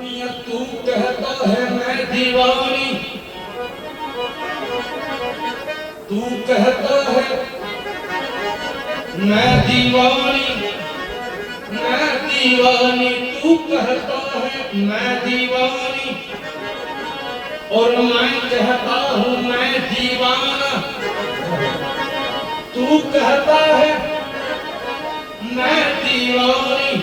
मियां तू कहता है मैं दीवानी, तू कहता है मैं दीवानी, मैं दीवानी, तू कहता है मैं दीवानी, और मैं कहता हूँ मैं दीवाना। तू कहता है मैं दीवानी,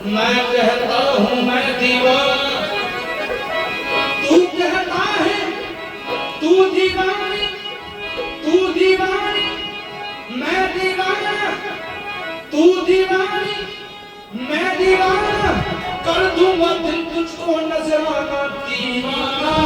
मैं कहता हूँ मैं दीवाना। तू कहता है तू दीवानी, तू दीवानी, मैं दीवाना, तू दीवानी, मैं दीवाना, कर दूंगा दिल तुझको नजराना दीवाना।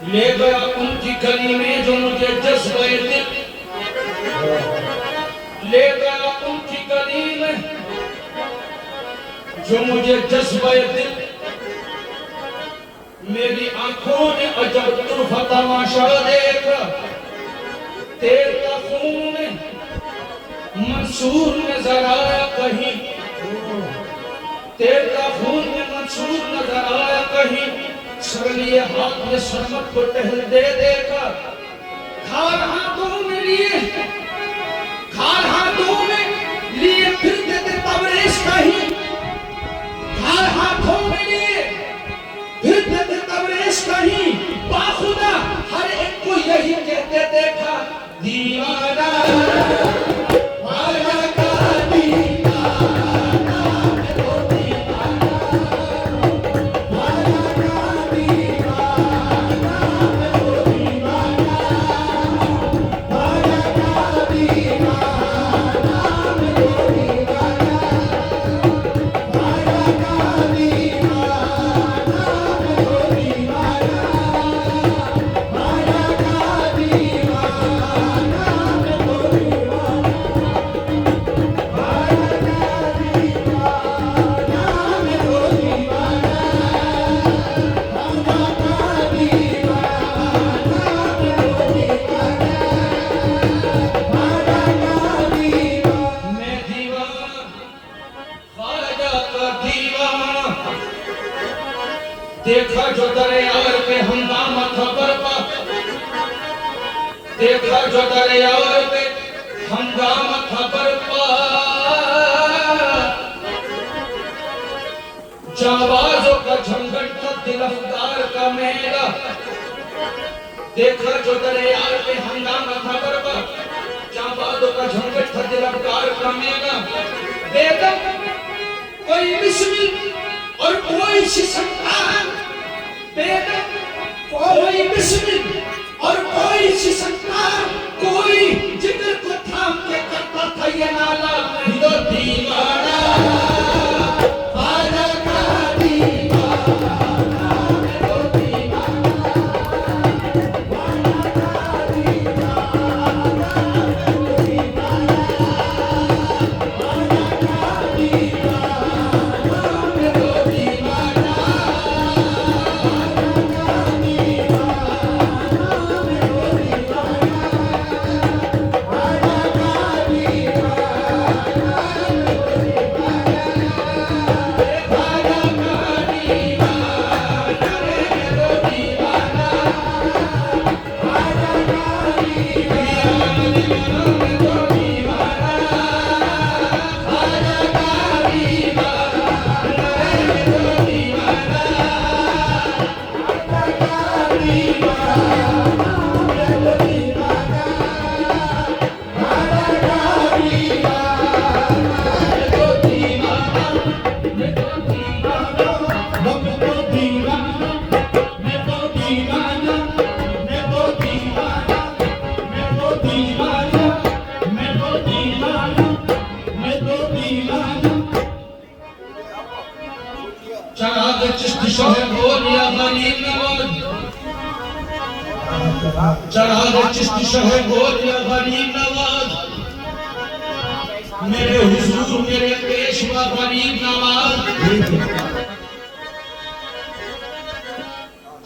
ले गया उनकी गली में जो मुझे जज्बे दिल, ले गया उनकी गली में जो मुझे जज्बे दिल। मेरी आंखों ने अजब तुरफा तमाशा देखा, तेरा खून मंसूर नजर आया कहीं, तेरा खून मंसूर नजर आया कहीं। सरलिए हाथ में शरमत को टहल दे देखा, खाल हाथों में लिए, खाल हाथों में लिए फिरते थे तबरेज कहीं, खाल हाथों में लिए फिरते थे तबरेज कहीं। बाखुदा हर एक को यही कहते देखा दीवाना। देखा जो दरियार पे हंगामा था बरपा, देखा जो दरियार पे हंगामा था बरपा। जाबाजों का झंझट था दिलफदार का मेला, देखा जो दरियार पे हंगामा था बरपा। जाबाजों का झंझट था दिलफदार का मेला। बेदम कोई बिस्मिल और कोई शिशंकार, बेदम कोई बिस्मिल और कोई शिशंकार, कोई जिगर को थाम के करता था ये नाला दो दीवाना। आजा का दीवाना, दो दीवाना, आजा का दीवाना, दो दीवाना, आजा का दीवाना। शहे बोलिया गरीब नवाज चढ़ा दे चिश्ती शहे बोलिया गरीब नवाज मेरे हुजूर मेरे पेशवा गरीब नवाज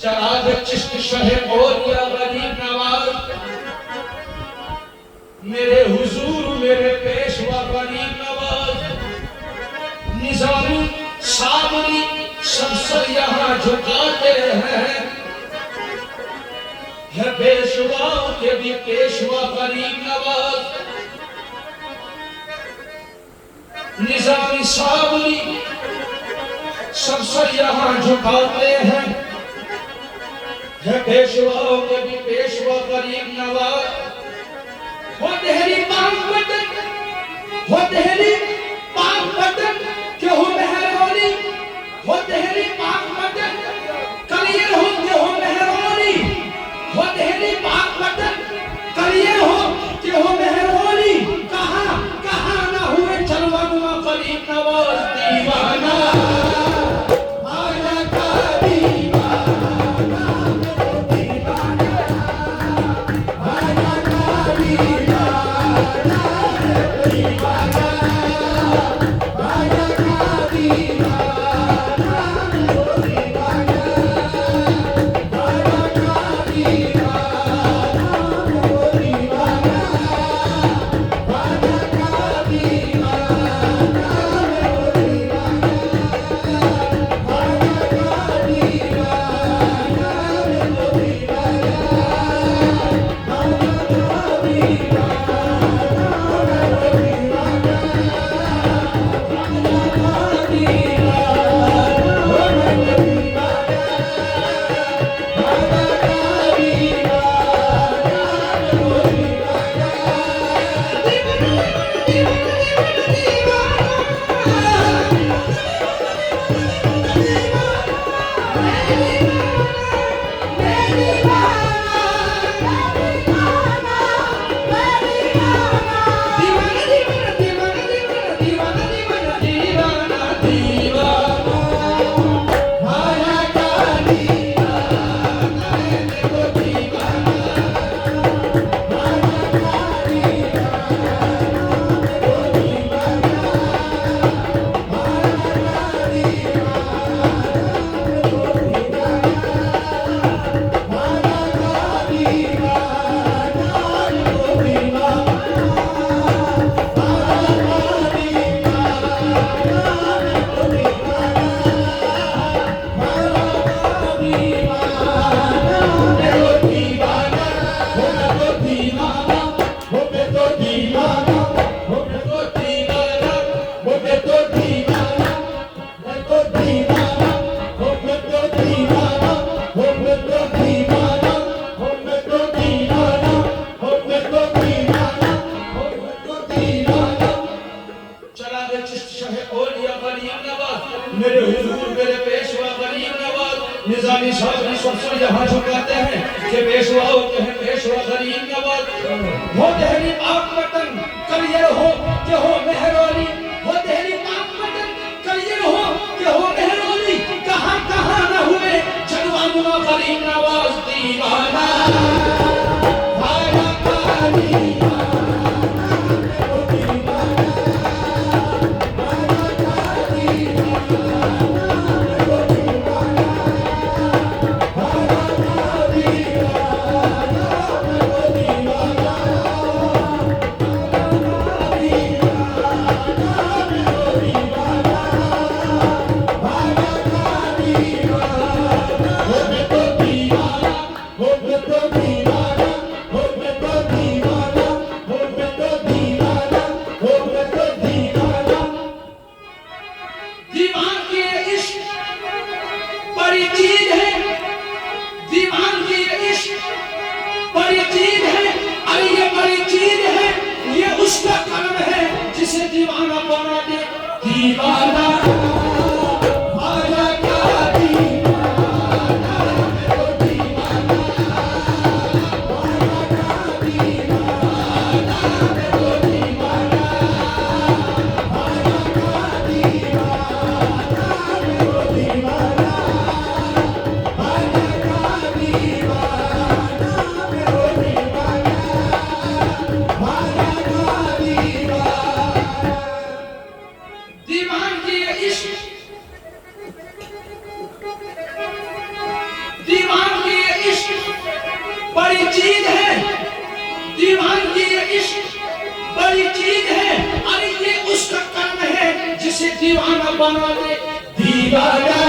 चढ़ा दे चिश्ती शहे बोलिया गरीब नवाज मेरे हुजूर मेरे पेशवा गरीब नवाज निजामी साबरी सब सर यहाँ झुकाते हैं है पेशवाओं के भी पेशवा गरीब नवाज निजामी साबरी सब सर यहाँ झुकाते हैं है पेशवाओं के भी पेशवा गरीब नवाज हो देहरी पाक बटन हो देहरी पाक बटन के हो मेहरबानी हो देहरी पाक बटन कलियर हो के हो मेहरबानी हो देहरी पाक बटन कलियर हो के हो मेहरबानी कहां कहां ना हुए चलवानुआ गरीब नवाज दीवाना आया का दीवाना दीवाना आया का दीवाना दीवाना आया का दीवाना दीवाना आया का दीवाना दीवाना आया का मेरे हुजूर मेरे पेशवा गरीब नवाज निजामी साहब सबसे यहाँ झुकाते हैं कि पेशवाओं के हैं पेशवा गरीब नवाज हो देहरी पाक बटन कलियर हो कि हो मेहरबानी हो देहरी पाक बटन कलियर हो कि हो मेहरबानी कहां कहां न हुए जलवानुआ गरीब नवाज दीवाना आया का दीवाना दीवाना बना दे दीवाना आया का दीवाना मेरे दीवाना आया का दीवाना मेरे दीवाना आया का दीवाना मेरे दीवाना दीवाना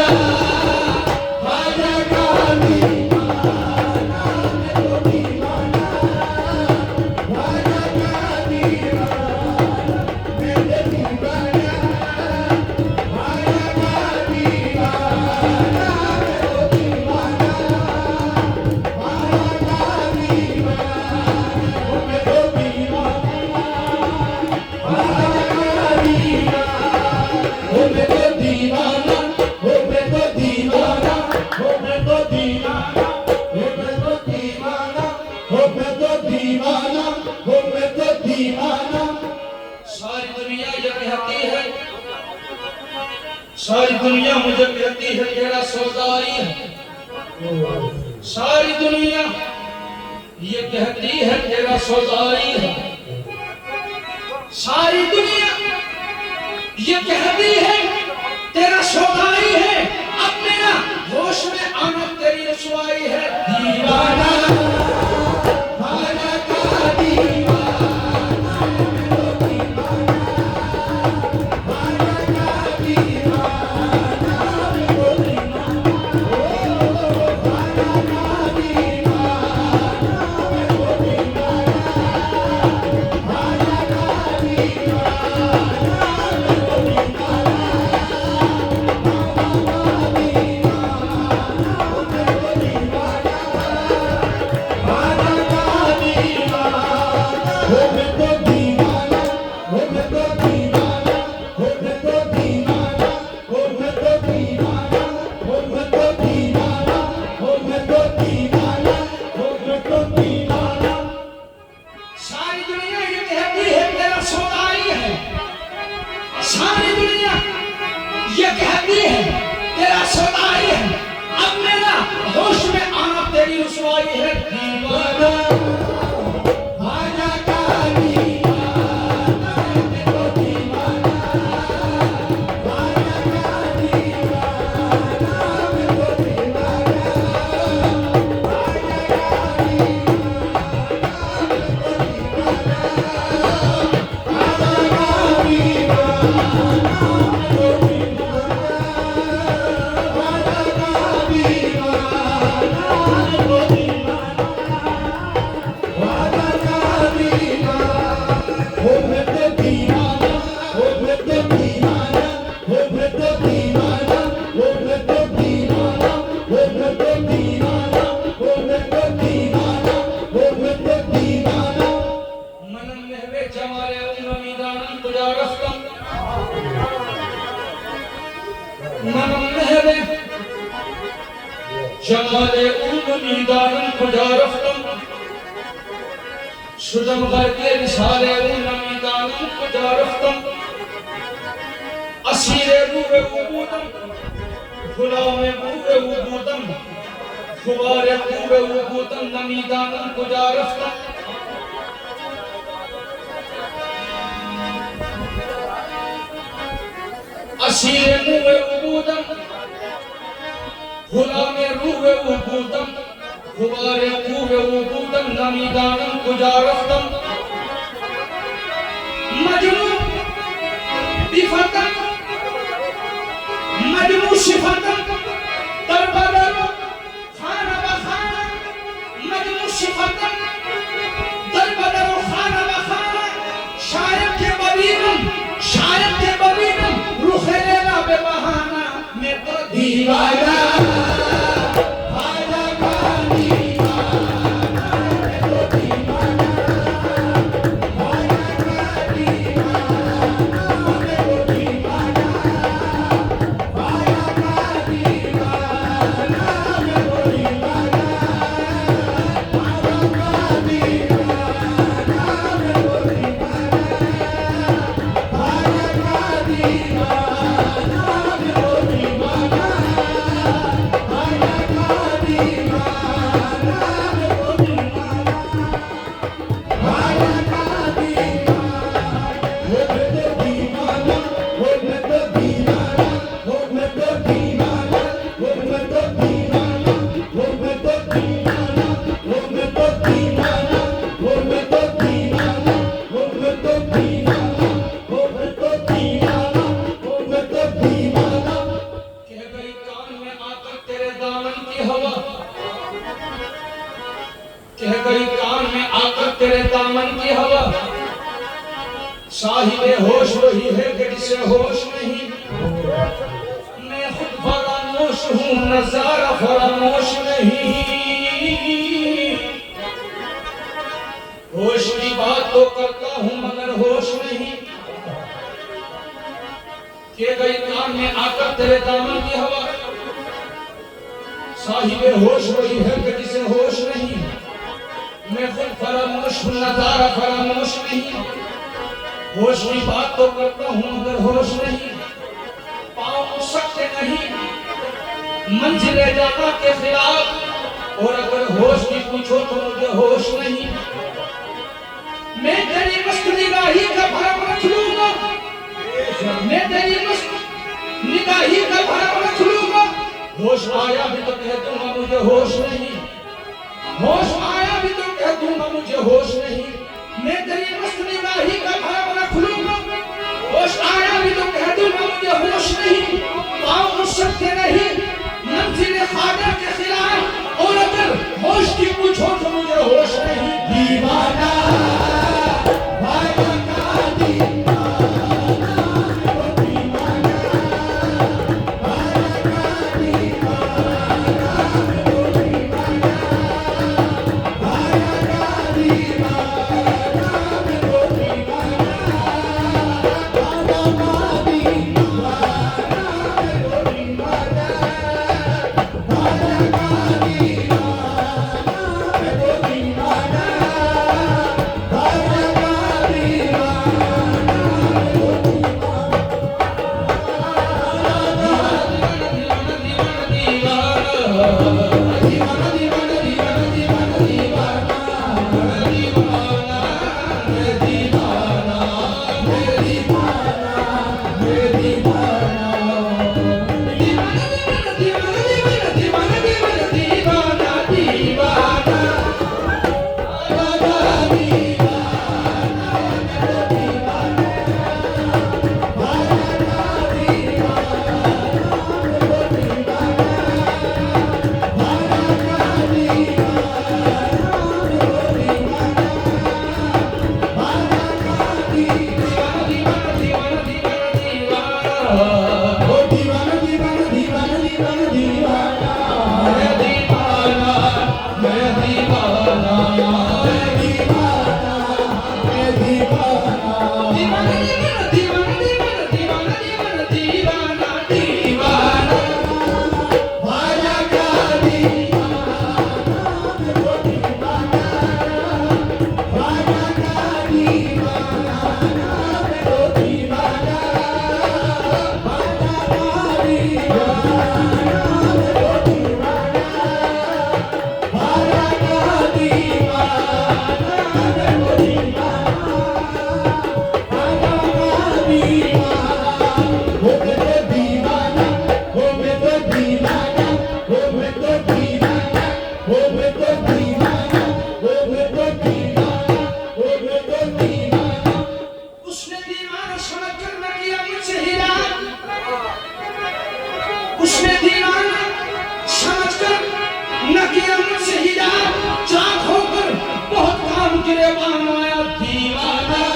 ख्वाजा का दीवाना मैं तो दीवाना ख्वाजा का दीवाना मैं तो दीवाना ख्वाजा का दीवाना मैं तो दीवाना ख्वाजा का दीवाना मैं तो दीवाना ख्वाजा का दीवाना मैं तो दीवाना मैं तो दीवाना मैं तो दीवाना मैं तो दीवाना मैं तो दीवाना मैं तो दीवाना सारी दुनिया ये कहती है सारी दुनिया मुझे कहती है तेरा सौदाई है सारी दुनिया ये कहती है तेरा सौदाई है सारी दुनिया ये कहती है तेरा सौदाई है अपने ना होश में आना तेरी रसवाई है दीवाना ख्वाजा का दीवाना मैं तो दीवाना ख्वाजा का दीवाना मैं तो दीवाना ख्वाजा का दीवाना मैं तो दीवाना ख्वाजा का सारी दुनिया ये कहती है तेरा सौदाई है सारी दुनिया ये कहती है तेरा सौदाई है अब मेरा होश में आना तेरी रसवाई है दीवाना ख्वाजा का दीवाना मैं तो दीवाना ख्वाजा का दीवाना मैं तो दीवाना ख्वाजा का जमाले उम्मीदारन कुजारफ्तम सुजम करके रिसाले उम्मीदारन कुजारफ्तम असीरे रूहे उबूदम गुलामे रूहे उबूदम खुबारे रूहे उबूदम नमीदारन कुजारफ्तम असीरे रूहे उबूदम गुलामे रूहे उबूदम खुबारे रूहे उबूदम नमीदारन कुजारफ्तम मजनू बिफतन मजनू सिफतन तरबदर खाना बखाना मजनू सिफतन तरबदर खाना बखाना शायर के बबीनम रुखे लेना बेबहाना मैं तो दीवाना ख्वाजा का दीवाना मैं तो दीवाना ख्वाजा का दीवाना मैं तो दीवाना ख्वाजा का दीवाना मैं तो दीवाना ख्वाजा का दीवाना मैं तो दीवाना ख्वाजा का दीवाना मैं तो दीवाना तेरे दामन की हवा, साहिबे होश वही है कि जिसे होश नहीं। मैं खुद फरामोश हूँ, नजारा फरामोश नहीं। होश की बात तो करता हूँ मगर होश नहीं। के गई कान में आकर तेरे दामन की हवा, साहिबे होश वही है कि जिसे होश नहीं। मैं खुद फरामोश हूँ, नजारा फरामोश नहीं। होश की बात तो करता हूँ मगर होश नहीं। पाँव सकते नहीं मंजिले जाना के खिलाफ, और अगर होश की पूछो तो मुझे होश नहीं। मैं तेरी मस्त निगाही का भरम रख लूंगा, मैं तेरी मस्त निगाही का भरम रख लूंगा। होश आया भी तो कह दूंगा मुझे होश नहीं। होश आया भी तो कह दूंगा मुझे होश नहीं। मैं तेरी मस्त निगाही का भरम रख लूंगा। होश आया भी तो कह दूंगा मुझे होश नहीं। पाँव उठ सकते नहीं मंजिल ख्वाजा के खिलाफ, और अगर होश की पूछो तो मुझे होश नहीं। दीवाना उसने दीवाना समझकर न किया मुझसे हिला, चाक होकर बहुत काम गिरेबान आया दीवाना।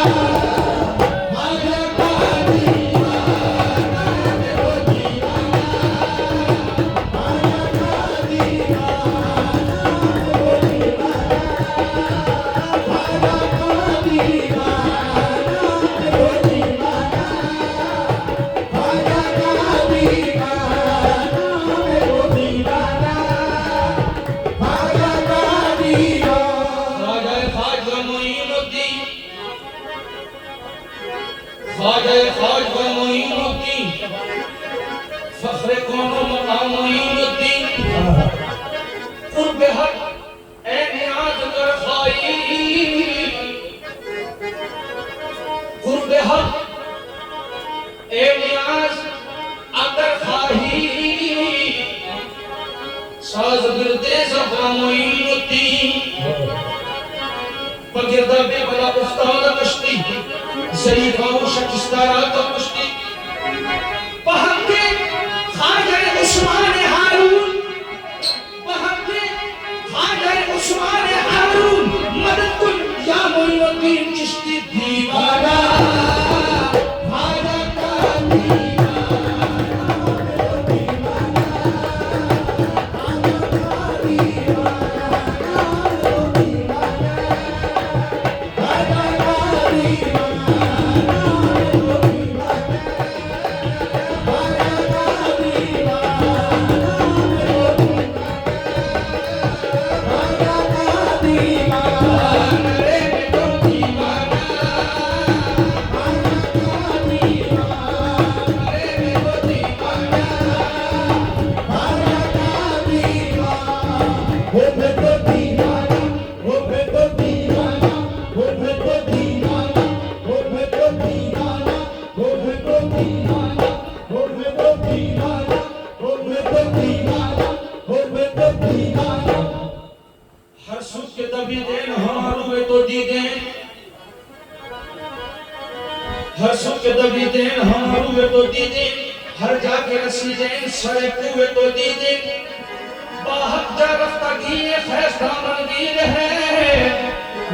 फख्रे कौनो मकाम मोइनुद्दीन कुर्बे हक ए नियाज कर खाई, कुर्बे हक ए नियाज अगर खाही, साज गिरदे ज़फ़ा मोइनुद्दीन बगिरदा बेबला उस्ताद कश्ती ज़रीफ़ा व शकिस्तारा का कुश्ती पहके ख्वाजा उस्मान हारून, पहके ख्वाजा उस्मान हारून मदद कुल या तो दीदी हर जाके रसी जैन सड़े कुए तो दीदी बाहक जा रफ्ता गिए फैसला मनगीर है।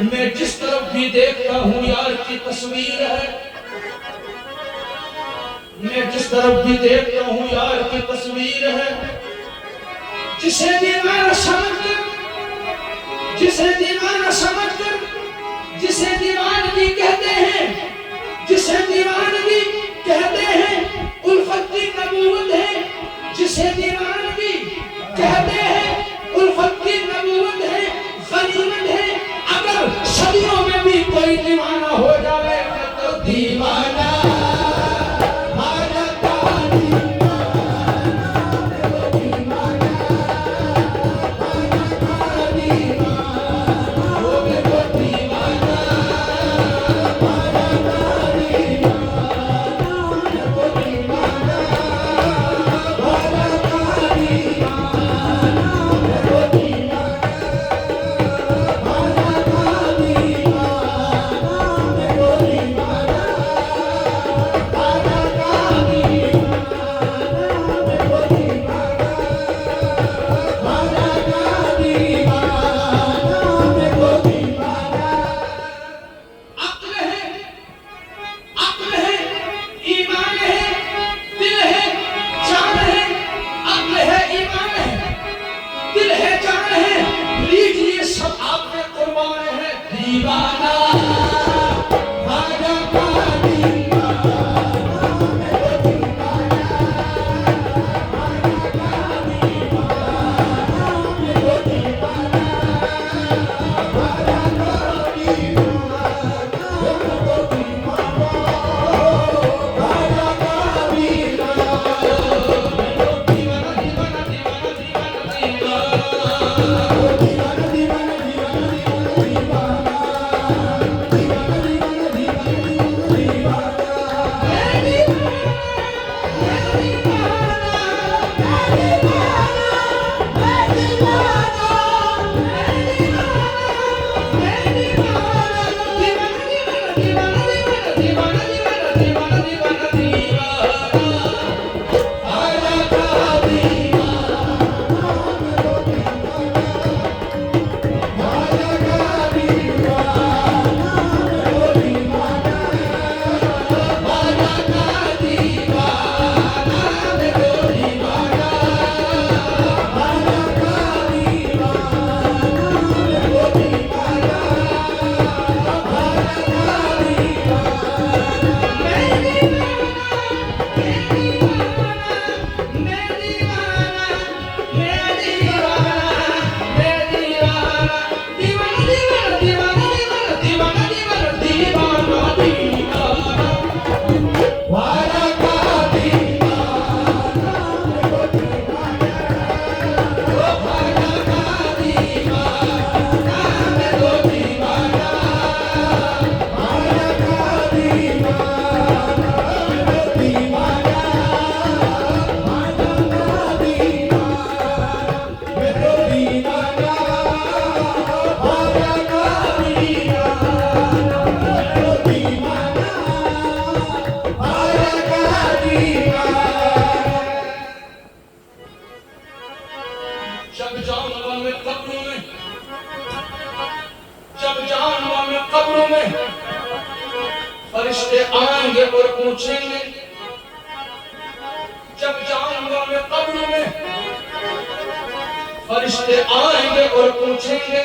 मैं जिस तरफ भी देखता हूँ यार की तस्वीर है। मैं जिस तरफ भी देखता हूँ यार की तस्वीर है। जिसे दीवाना समझकर जिसे दीवाना समझकर जिसे दीवानगी कहते हैं जिसे दीवानगी कहते हैं उल्फत की नबूवत है। जिसे दीवानगी कहते हैं उल्फत की नबूवत है गनीमत है। अगर सदियों में भी कोई दीवाना हो जाए तो दीवाना फरिश्ते आएंगे और पूछेंगे जब जाऊंगा मैं कब्र में फरिश्ते आएंगे और पूछेंगे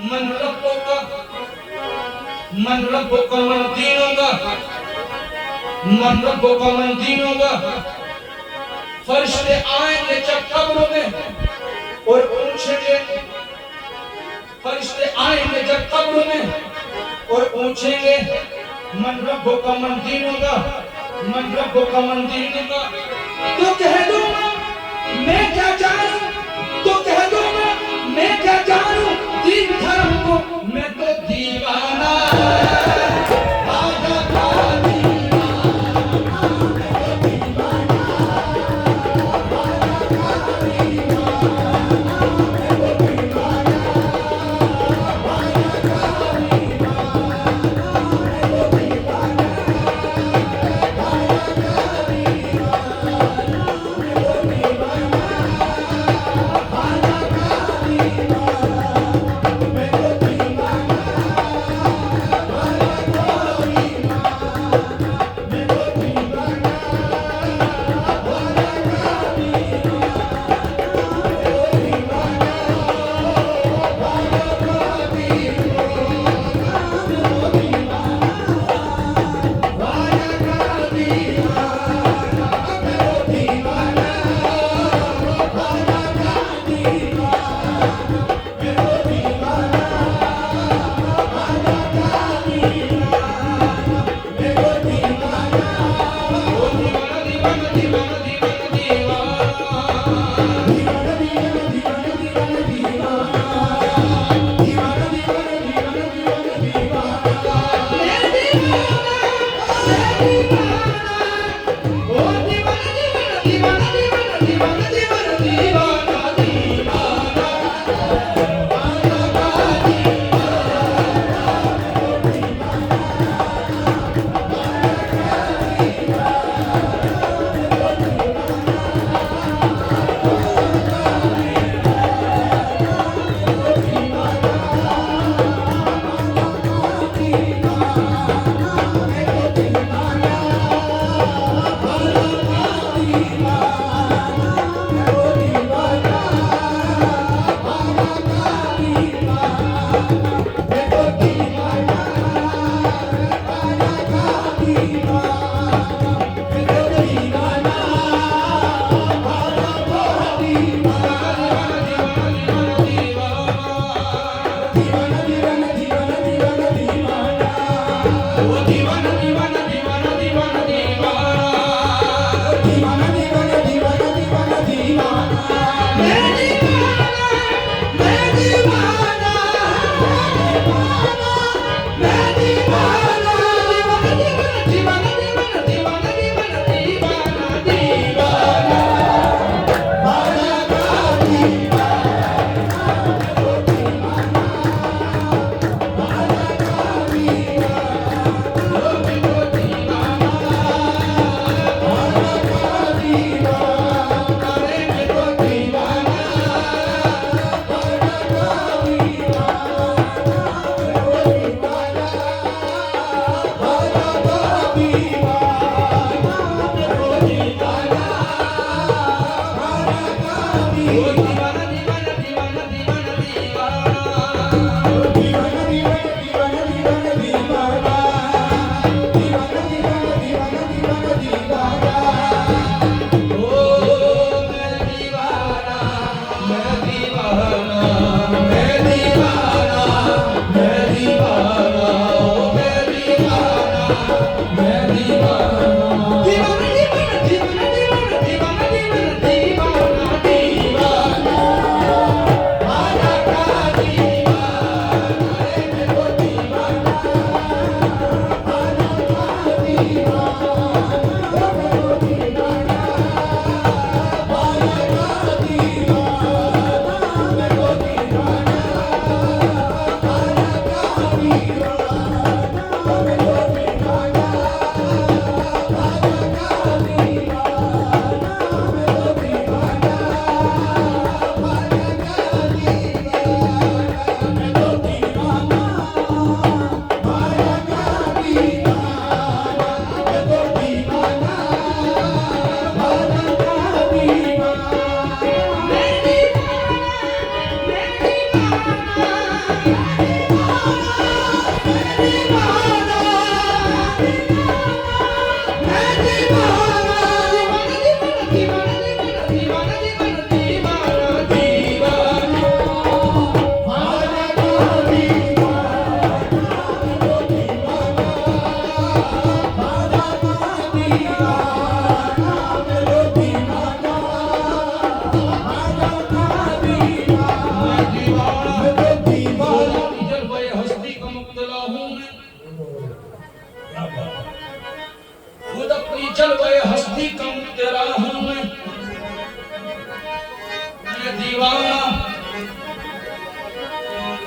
मन रब्बुका मन रब्बुका मन दीनुका मन रब्बुका मन दीनुका। फरिश्ते आएंगे जब कब्र में और पूछेंगे फरिश्ते आएंगे जब कब्र में और पूछेंगे मन रब्बुका मन दीनुका मन रब्बुका मन दीनुका। तो कह दूंगा मैं क्या जानूं तो कह दूंगा मैं क्या जानूं दीन धर्म को मैं तो दीवाना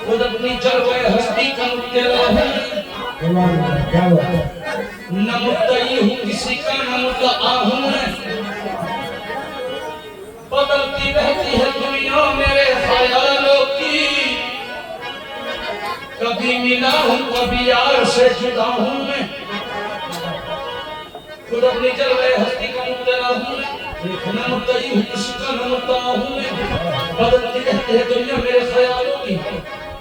खुद अपनी जलवे हस्ती का तेरा है, न मुद्दई हूँ किसी का न मुद्दा हूँ मैं। बदलती रहती है दुनिया मेरे ख्यालों की, कभी मिला हूँ कभी यार से जुदा हूँ मैं। खुद अपनी जलवे हस्ती का तेरा हूँ मैं, न मुद्दई हूँ किसी का न मुद्दा हूँ मैं। बदलती रहती है दुनिया मेरे ख्यालों की,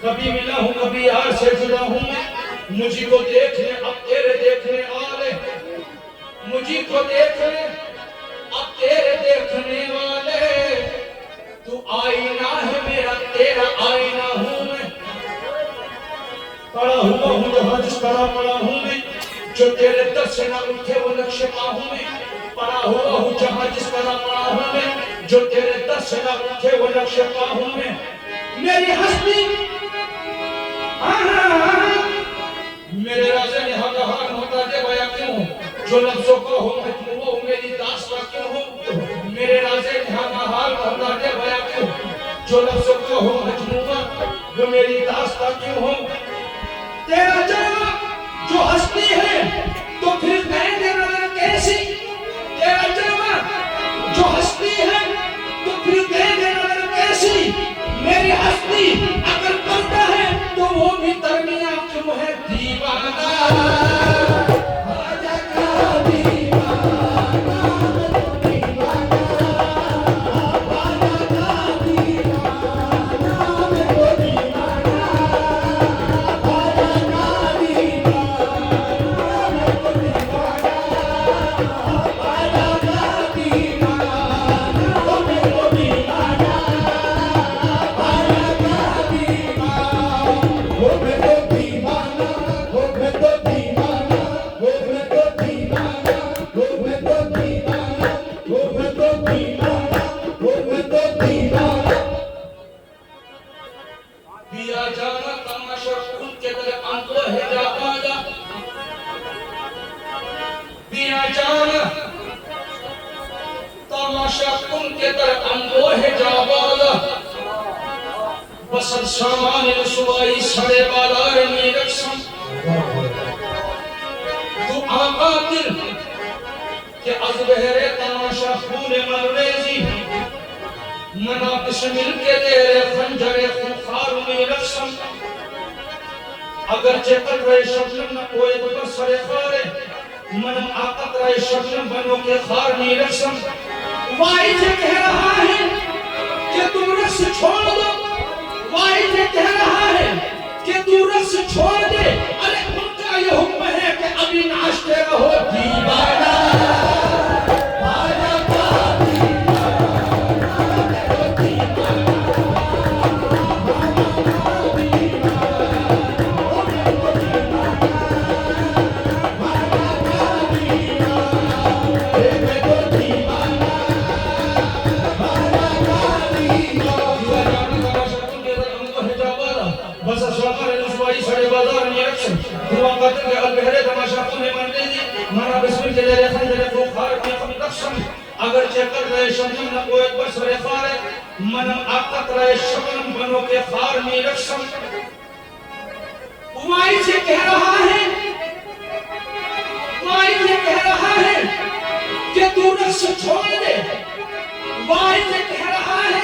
कभी मिला हूँ कभी यार से जुड़ा हूँ मैं। मुझी को देखने अब तेरे देखने वाले, मुझी को देखने अब तेरे देखने वाले। तू आईना है मेरा तेरा आईना हूँ मैं। पड़ा हुआ हूँ जहाँ जिस तरह पड़ा हूँ मैं, जो तेरे दर से ना उठे वो नक्शे पा हूँ मैं। पड़ा हुआ हूँ जहाँ जिस तरह पड़ा हूँ मैं, जो तेरे दर से ना उठे वो नक्शे पा हूँ मैं। मेरी हस्ती मेरे राजे ने हर होता दे भया क्यों, जो लफ्जों को हो मैं वो मेरी दास्तां क्यों हो। मेरे राजे ने हर होता दे भया क्यों, जो लफ्जों को हो मैं वो मेरी दास्तां क्यों हो। तेरा जन्म जो हस्ती है तो फिर कहेंगे नजर कैसी। तेरा जन्म जो हस्ती है तो फिर कहेंगे नजर कैसी। मेरी हस्ती अगर पर्दा है तो वो भी दरमिया क्यों है दीवाना। आजा का दीवाना, दीवाना, आजा का दीवाना, मेरे दीवाना, आजा का दीवाना, मेरे दीवाना, आजा का दीवाना, मेरे दीवाना। दिया जाना तमाशा उनके तरह आंखों है जापाला। दिया जाना तमाशा उनके तरह आंखों है जापाला। बसंत सामान सुबाई सड़े बाजार में रक्षम। तू आकातिल के अज़बहरे तमाशा खून मरवेजी। मनाकिश मिलके तेरे खंजरे खुखार में रक्षम। अगर चेतन रहे शब्द न कोई तो सरे खारे, मनम आकत रहे शब्द बनों के खार में रक्षम। वाई से कह रहा है कि रक्स छोड़ दो, वाइज कह रहा है कि तू रक्स छोड़ दे। अरे उनका ये हुक्म है कि अभी नाचते रहो दीवाना। अगर चेकर रहे शमन न कोई बस रहे फारे मन आकत रहे शमन बनो के फार में रक्षम। उमाई से कह रहा है, उमाई से कह रहा है कि तू रक्स छोड़ दे। उमाई से कह रहा है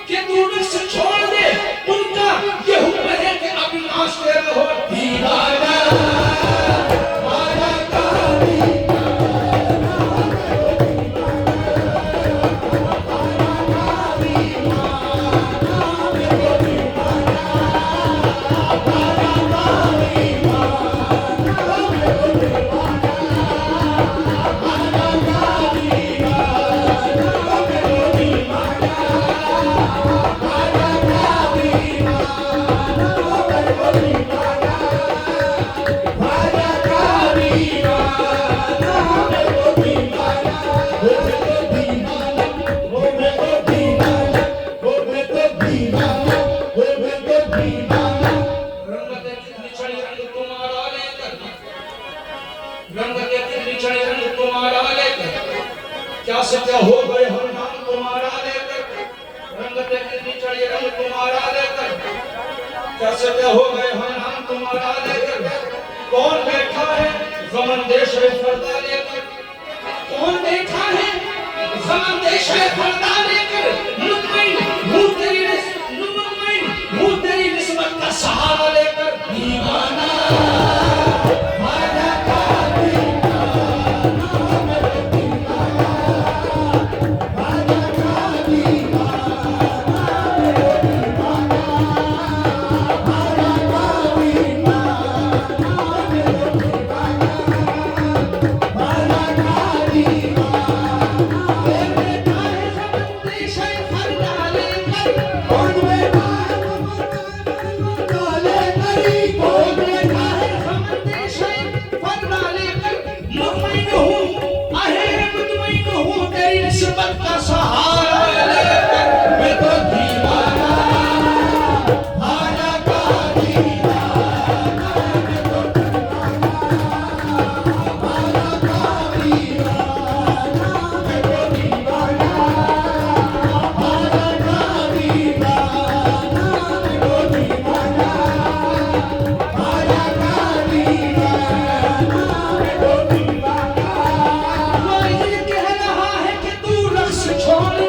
कि तू रक्स छोड़ दे। उनका ये हुक्म है कि अभी नाचते रहो दीवाना। क्या हो गए हम नाम तुम्हारा लेकर, रंगते कितनी चढ़ी रंग तुम्हारा लेकर। कैसे क्या हो गए हम नाम तुम्हारा लेकर। कौन बैठा है ज़मन देश है फरदा लेकर। कौन बैठा है ज़मन देश है फरदा लेकर। मुतमईन हूँ तेरी निस्बत का सहारा लेकर दीवाना। छोड़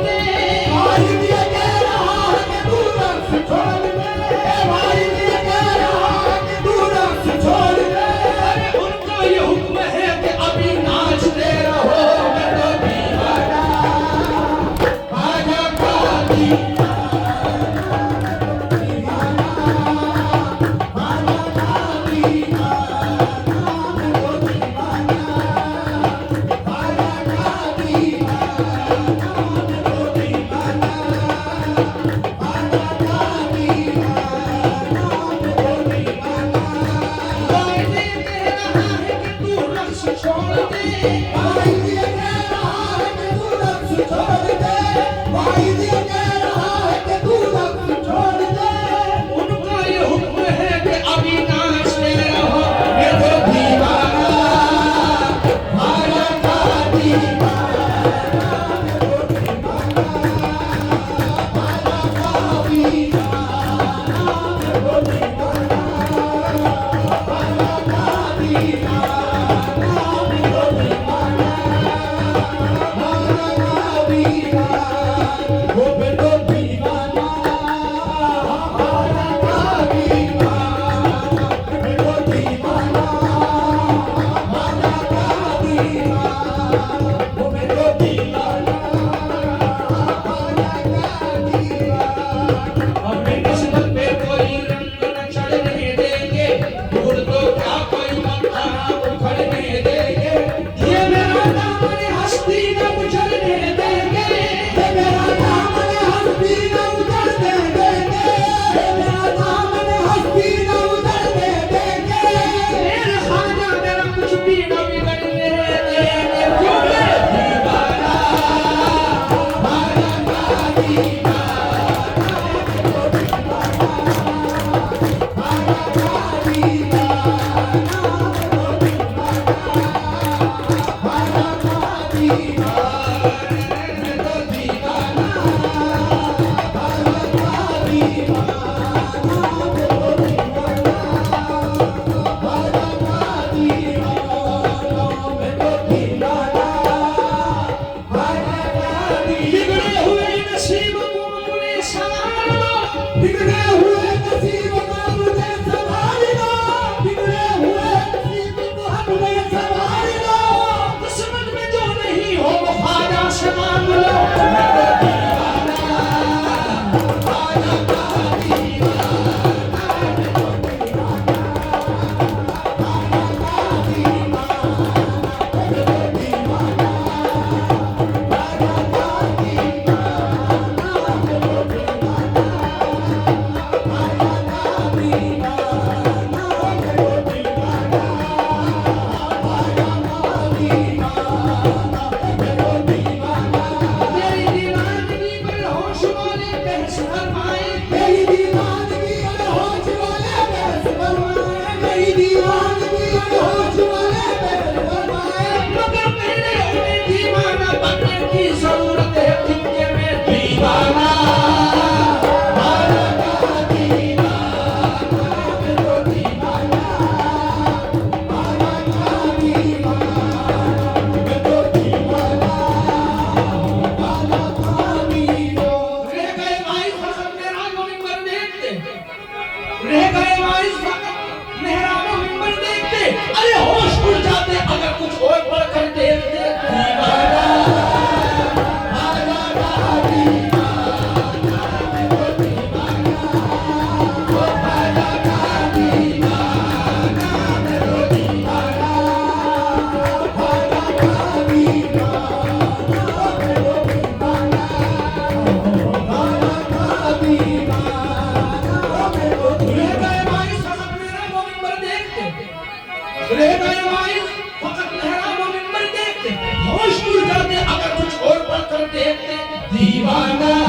दीवाना